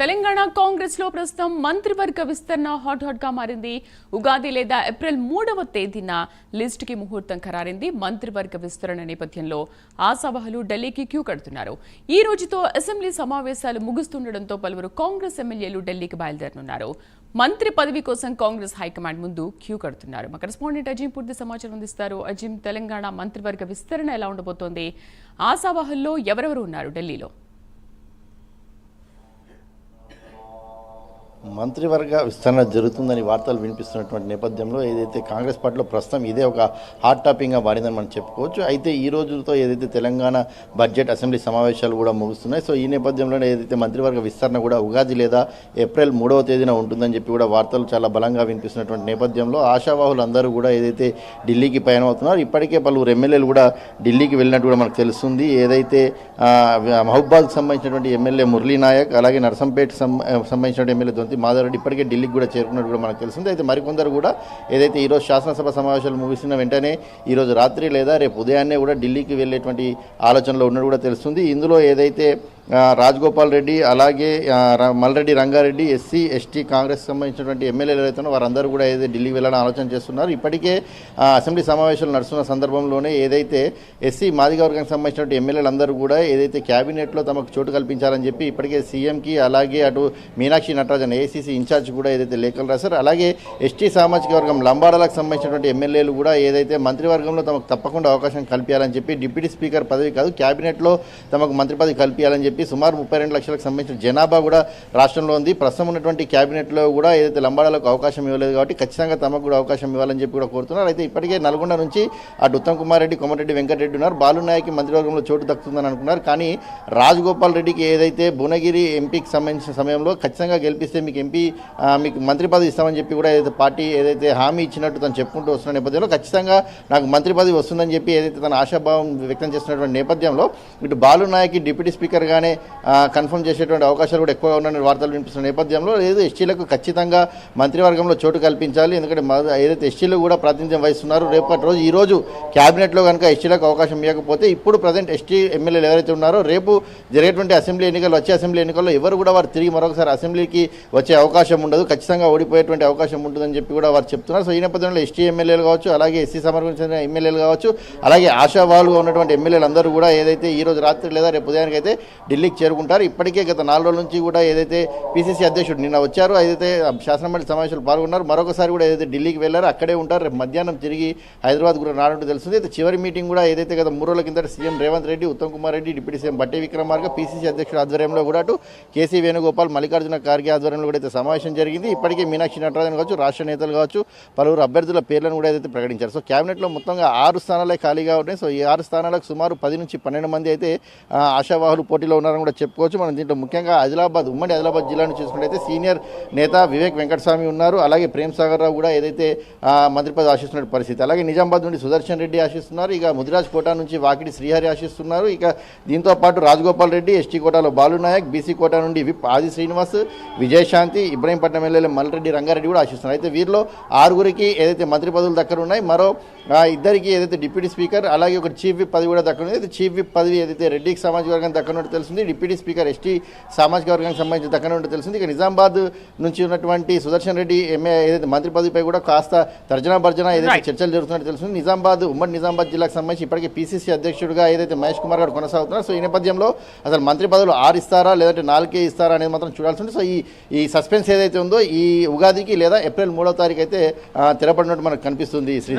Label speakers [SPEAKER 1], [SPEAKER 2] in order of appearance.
[SPEAKER 1] తెలంగాణ కాంగ్రెస్ లో ప్రస్తుతం మంత్రివర్గ విస్తరణ హాట్ గా మారింది. ఉగాది లేదా ఏప్రిల్ 3వ తేదీన లిస్ట్ కి ముహూర్తం ఖరారైంది. మంత్రివర్గ విస్తరణ నేపథ్యంలో ఆశావహులు ఢిల్లీకి క్యూ కడుతున్నారు. ఈ రోజుతో అసెంబ్లీ సమావేశాలు ముగుస్తుండటంతో పలువురు కాంగ్రెస్ ఎమ్మెల్యేలు ఢిల్లీకి బయలుదేరనున్నారు. మంత్రి పదవి కోసం కాంగ్రెస్ హైకమాండ్ ముందు క్యూ కడుతున్నారు. మా కరెస్పాండెంట్ అజీం పూర్తి సమాచారం అందిస్తారు. అజీం, తెలంగాణ మంత్రివర్గ విస్తరణ ఎలా ఉండబోతోంది? ఆశావహుల్లో ఎవరెవరు ఉన్నారు ఢిల్లీలో?
[SPEAKER 2] మంత్రివర్గ విస్తరణ జరుగుతుందని వార్తలు వినిపిస్తున్నటువంటి నేపథ్యంలో ఏదైతే కాంగ్రెస్ పార్టీలో ప్రస్తుతం ఇదే ఒక హాట్ టాపిక్గా మారిందని మనం చెప్పుకోవచ్చు. అయితే ఈ రోజుతో ఏదైతే తెలంగాణ బడ్జెట్ అసెంబ్లీ సమావేశాలు కూడా ముగుస్తున్నాయి. సో ఈ నేపథ్యంలోనే ఏదైతే మంత్రివర్గ విస్తరణ కూడా ఉగాది లేదా ఏప్రిల్ 3వ తేదీన ఉంటుందని చెప్పి కూడా వార్తలు చాలా బలంగా వినిపిస్తున్నటువంటి నేపథ్యంలో ఆశావాహులు అందరూ కూడా ఏదైతే ఢిల్లీకి పయనమవుతున్నారు. ఇప్పటికే పలువురు ఎమ్మెల్యేలు కూడా ఢిల్లీకి వెళ్ళినట్టు కూడా మనకు తెలుస్తుంది. ఏదైతే మహబూబాద్కి సంబంధించినటువంటి ఎమ్మెల్యే మురళీ నాయక్, అలాగే నర్సంపేట సంబంధించిన ఎమ్మెల్యే మాధవరెడ్డి ఇప్పటికే ఢిల్లీకి కూడా చేరుకున్నట్టు కూడా మనకు తెలిసింది. అయితే మరికొందరు కూడా ఏదైతే ఈరోజు శాసనసభ సమావేశాలు ముగిసిన వెంటనే ఈరోజు రాత్రి లేదా రేపు ఉదయాన్నే కూడా ఢిల్లీకి వెళ్ళేటువంటి ఆలోచనలో ఉన్నట్టు కూడా తెలుస్తుంది. ఇందులో ఏదైతే రాజగోపాల్ రెడ్డి, అలాగే మల్రెడ్డి రంగారెడ్డి, ఎస్సీ ఎస్టీ కాంగ్రెస్ సంబంధించినటువంటి ఎమ్మెల్యేలు అయితే వారందరూ కూడా ఏదైతే ఢిల్లీకి వెళ్ళాలని ఆలోచన చేస్తున్నారు. ఇప్పటికే అసెంబ్లీ సమావేశాలు నడుస్తున్న సందర్భంలోనే ఏదైతే ఎస్సీ మాదిగ వర్గానికి సంబంధించినటువంటి ఎమ్మెల్యేలందరూ కూడా ఏదైతే క్యాబినెట్లో తమకు చోటు కల్పించాలని చెప్పి ఇప్పటికే సీఎంకి, అలాగే అటు మీనాక్షి నటరాజన్ ఏఐసీసీ ఇన్ఛార్జ్ కూడా ఏదైతే లేఖలు రాశారు. అలాగే ఎస్టీ సామాజిక వర్గం లంబాడలకు సంబంధించినటువంటి ఎమ్మెల్యేలు కూడా ఏదైతే మంత్రివర్గంలో తమకు తప్పకుండా అవకాశం కల్పించాలని చెప్పి, డిప్యూటీ స్పీకర్ పదవి కాదు క్యాబినెట్లో తమకు మంత్రి పదవి కల్పించాలని చెప్పి సుమారు 32 లక్షలకు సంబంధించిన జనాభా కూడా రాష్ట్రంలో ఉంది. ప్రస్తుతం ఉన్నటువంటి క్యాబినెట్లో కూడా ఏదైతే లంబాడాలకు అవకాశం ఇవ్వలేదు కాబట్టి ఖచ్చితంగా తమకు కూడా అవకాశం ఇవ్వాలని చెప్పి కూడా కోరుతున్నారు. అయితే ఇప్పటికే నల్గొండ నుంచి అటు ఉత్తమ్ కుమార్ రెడ్డి, కోమటిరెడ్డి వెంకటరెడ్డి ఉన్నారు. బాలు నాయక్ మంత్రివర్గంలో చోటు దక్కుతుందని అనుకున్నారు. కానీ రాజగోపాల్ రెడ్డికి ఏదైతే భువనగిరి ఎంపీకి సంబంధించిన సమయంలో ఖచ్చితంగా గెలిపిస్తే మీకు మంత్రి పదవి ఇస్తామని చెప్పి కూడా ఏదైతే పార్టీ ఏదైతే హామీ ఇచ్చినట్టు తను చెప్పుకుంటూ వస్తున్న నేపథ్యంలో ఖచ్చితంగా నాకు మంత్రి పదవి వస్తుందని చెప్పి ఏదైతే తన ఆశాభావం వ్యక్తం చేస్తున్నటువంటి నేపథ్యంలో ఇటు బాలు నాయక్ డిప్యూటీ స్పీకర్గానే కన్ఫర్మ్ చేసేటువంటి అవకాశాలు కూడా ఎక్కువగా ఉన్నాయని వార్తలు వినిపిస్తున్న నేపథ్యంలో లేదు ఎస్టీలకు ఖచ్చితంగా మంత్రివర్గంలో చోటు కల్పించాలి. ఎందుకంటే ఏదైతే ఎస్టీలు కూడా ప్రాతినిధ్యం వహిస్తున్నారు. రేపటి రోజు ఈ రోజు క్యాబినెట్లో కనుక ఎస్టీలకు అవకాశం ఇవ్వకపోతే ఇప్పుడు ప్రజెంట్ ఎస్టీ ఎమ్మెల్యేలు ఎవరైతే ఉన్నారో రేపు జరిగేటువంటి అసెంబ్లీ ఎన్నికలు, వచ్చే అసెంబ్లీ ఎన్నికల్లో ఎవరు కూడా వారు తిరిగి మరొకసారి అసెంబ్లీకి వచ్చే అవకాశం ఉండదు, ఖచ్చితంగా ఓడిపోయేటువంటి అవకాశం ఉంటుందని చెప్పి కూడా వారు చెప్తున్నారు. సో ఈ నేపథ్యంలో ఎస్టీ ఎమ్మెల్యేలు కావచ్చు, అలాగే ఎస్సీ సంబంధించిన ఎమ్మెల్యేలు కావచ్చు, అలాగే ఆశావాహులుగా ఉన్నటువంటి ఎమ్మెల్యేలు అందరూ కూడా ఏదైతే ఈ రోజు రాత్రి లేదా రేపు ఉదయానికి అయితే ఢిల్లీకి చేరుకుంటారు. ఇప్పటికే గత 4 రోజుల నుంచి కూడా ఏదైతే పీసీసీ అధ్యక్షుడు నిన్న వచ్చారు, ఏదైతే శాసనమండలి సమావేశాలు పాల్గొన్నారు, మరొకసారి కూడా ఏదైతే ఢిల్లీకి వెళ్ళారో అక్కడే ఉంటారు. రేపు మధ్యాహ్నం తిరిగి హైదరాబాద్ కూడా రానుంటూ తెలుస్తుంది. అయితే చివరి మీటింగ్ కూడా ఏదైతే గత 3 రోజుల కింద CM Revanth Reddy, Uttam Kumar Reddy, deputy CM బట్టి విక్రమార్క, పీసీసీ అధ్యక్షుడు ఆధ్వర్యంలో కూడా అటు కేసీ వేణుగోపాల్, మల్లికార్జున ఖార్గే ఆధ్వర్యంలో కూడా అయితే సమావేశం జరిగింది. ఇప్పటికే మీనాక్షి నటరాజన్ కావచ్చు, రాష్ట్ర నేతలు కావచ్చు, పలువురు అభ్యర్థుల పేర్లను కూడా ఏదైతే ప్రకటించారు. సో క్యాబినెట్లో మొత్తంగా 6 స్థానాలే ఖాళీగా ఉన్నాయి. సో ఈ 6 స్థానాలకు సుమారు 10 నుంచి 12 మంది అయితే ఆశావాహులు పోటీలో ఉన్నారని కూడా చెప్పుకోవచ్చు. మనం దీంట్లో ముఖ్యంగా ఉమ్మడి ఆదిలాబాద్ జిల్లాను చూసుకుంటే సీనియర్ నేత వివేక్ వెంకటస్వామి ఉన్నారు. అలాగే ప్రేమ్ సాగర్ రావు కూడా ఏదైతే మంత్రి పదవి ఆశిస్తున్న పరిస్థితి. అలాగే నిజామాబాద్ నుండి సుదర్శన్ రెడ్డి ఆశిస్తున్నారు. ఇక ముదిరాజ్ కోటా నుంచి వాకిడి శ్రీహరి ఆశిస్తున్నారు. ఇక దీంతో పాటు రాజగోపాల్ రెడ్డి, ఎస్టీ కోటాలో బాలు నాయక్, బీసీ కోటా నుండి విప్ ఆది శ్రీనివాస్, విజయశాంతి, ఇబ్రహీంపట్నం ఎమ్మెల్యే మల్రెడ్డి రంగారెడ్డి కూడా ఆశిస్తున్నారు. అయితే వీరిలో 6గురికి ఏదైతే మంత్రి పదవులు దక్కనున్నాయి, మరో 2కి ఏదైతే డిప్యూటీ స్పీకర్, అలాగే ఒక చీఫ్ విప్ పదవి కూడా దక్కనుంది. అయితే చీఫ్ విప్ పదవి ఏదైతే రెడ్డికి సామాజిక వర్గానికి దక్కనున్నట్టు తెలుస్తుంది. డిప్యూటీ స్పీకర్ ఎస్టీ సామాజిక వర్గానికి సంబంధించి దక్కనున్నట్టు తెలుస్తుంది. ఇక నిజామాబాద్ నుంచి ఉన్నటువంటి సుదర్శన్ రెడ్డి ఏదైతే మంత్రి పదవిపై కూడా కాస్త తర్జనా భర్జన ఏదైతే చర్చలు జరుగుతున్నట్టు తెలుస్తుంది. ఉమ్మడి నిజామాబాద్ జిల్లాకు సంబంధించి ఇప్పటికే పీసీసీ అధ్యక్షుడిగా ఏదైతే మహేష్ కుమార్ గారు కొనసాగుతున్నారు. సో ఈ నేపథ్యంలో అసలు మంత్రి పదవులు 6 ఇస్తారా లేదంటే 4 ఇస్తారా అనేది మాత్రం చూడాల్సి ఉంది. సో ఈ సస్పెన్స్ ఏదైతే ఉందో ఈ ఉగాదికి లేదా ఏప్రిల్ 3వ తారీఖు అయితే తెరపడినట్టు మనకు కనిపిస్తుంది. శ్రీ